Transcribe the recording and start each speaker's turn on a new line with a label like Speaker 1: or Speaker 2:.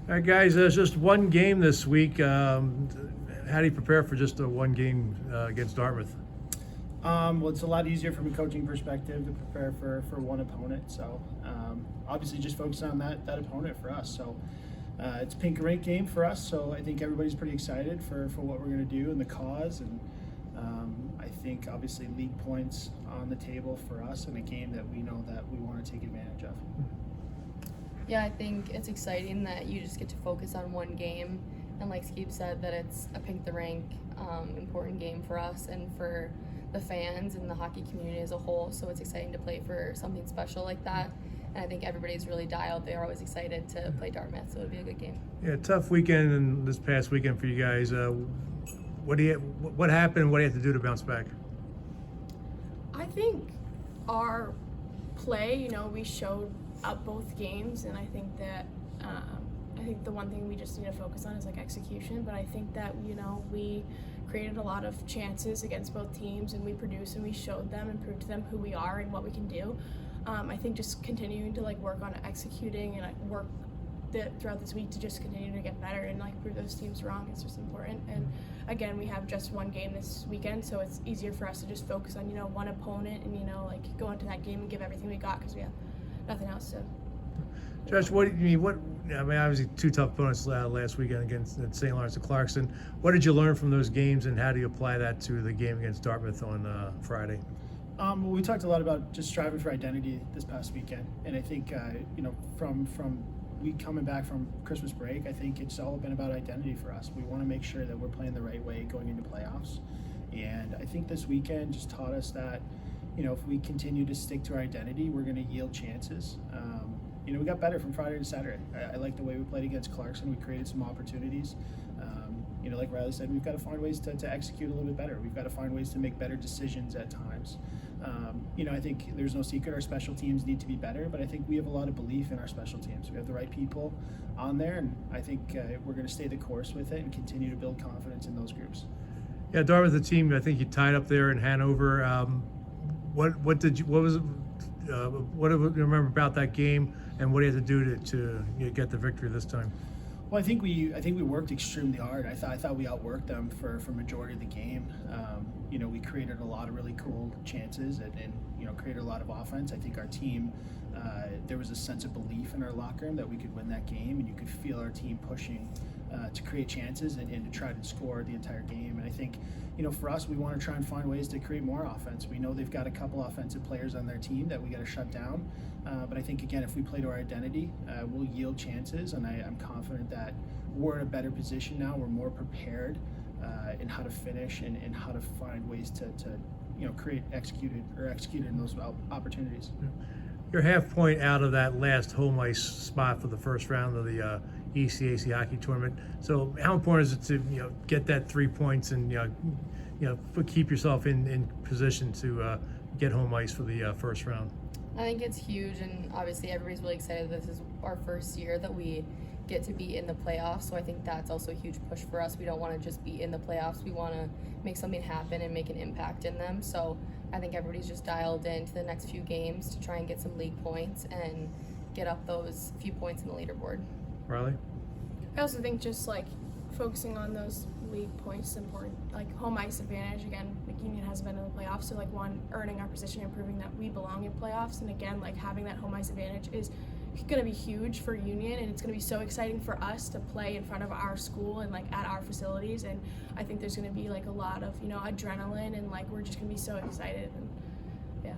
Speaker 1: All right, guys, there's just one game this week. How do you prepare for just a one game against Dartmouth?
Speaker 2: Well, it's a lot easier from a coaching perspective to prepare for one opponent. So obviously just focus on that opponent for us. So it's a pink and rink game for us. So I think everybody's pretty excited for what we're going to do and the cause. And I think obviously league points on the table for us in a game that we know that we want to take advantage of.
Speaker 3: Yeah, I think it's exciting that you just get to focus on one game, and like Skeep said, that it's a pink the rank important game for us and for the fans and the hockey community as a whole. So it's exciting to play for something special like that, and I think everybody's really dialed. They're always excited to play Dartmouth, so it'll be a good game.
Speaker 1: Yeah, tough weekend and this past weekend for you guys. What happened? What do you have to do to bounce back?
Speaker 4: I think our play, we showed up both games, and I think that the one thing we just need to focus on is like execution. But I think that we created a lot of chances against both teams, and we produced and we showed them and proved to them who we are and what we can do. I think just continuing to work on executing and work throughout this week to just continue to get better and prove those teams wrong is just important. And again, we have just one game this weekend, so it's easier for us to just focus on one opponent and go into that game and give everything we got because we have nothing else to.
Speaker 1: Josh, what do you mean? Obviously two tough opponents last weekend against St. Lawrence and Clarkson. What did you learn from those games, and how do you apply that to the game against Dartmouth on Friday?
Speaker 2: We talked a lot about just striving for identity this past weekend, and I think from we coming back from Christmas break, I think it's all been about identity for us. We want to make sure that we're playing the right way going into playoffs, and I think this weekend just taught us that if we continue to stick to our identity, we're going to yield chances. We got better from Friday to Saturday. I like the way we played against Clarkson. We created some opportunities. Like Riley said, we've got to find ways to execute a little bit better. We've got to find ways to make better decisions at times. I think there's no secret our special teams need to be better, but I think we have a lot of belief in our special teams. We have the right people on there, and I think we're going to stay the course with it and continue to build confidence in those groups.
Speaker 1: Yeah, Dartmouth, the team I think you tied up there in Hanover. What do you remember about that game, and what do you have to do to get the victory this time?
Speaker 2: Well, I think we worked extremely hard. I thought we outworked them for majority of the game. We created a lot of really cool chances and created a lot of offense. I think our team, there was a sense of belief in our locker room that we could win that game, and you could feel our team pushing to create chances and to try to score the entire game. And I think, for us, we want to try and find ways to create more offense. We know they've got a couple offensive players on their team that we got to shut down. But I think, again, if we play to our identity, we'll yield chances, and I'm confident that we're in a better position now. We're more prepared in how to finish and how to find ways to execute in those opportunities.
Speaker 1: You're half point out of that last home ice spot for the first round of the ECAC Hockey tournament. So how important is it to get that 3 points and keep yourself in position to get home ice for the first round?
Speaker 3: I think it's huge, and obviously everybody's really excited. This is our first year that we get to be in the playoffs, so I think that's also a huge push for us. We don't want to just be in the playoffs. We want to make something happen and make an impact in them. So I think everybody's just dialed into the next few games to try and get some league points and get up those few points in the leaderboard.
Speaker 1: Riley?
Speaker 4: I also think just focusing on those league points is important. Home ice advantage, again, Union hasn't been in the playoffs, so earning our position and proving that we belong in playoffs, and again, having that home ice advantage is going to be huge for Union, and it's going to be so exciting for us to play in front of our school and at our facilities. And I think there's going to be a lot of adrenaline, and we're just going to be so excited. And yeah.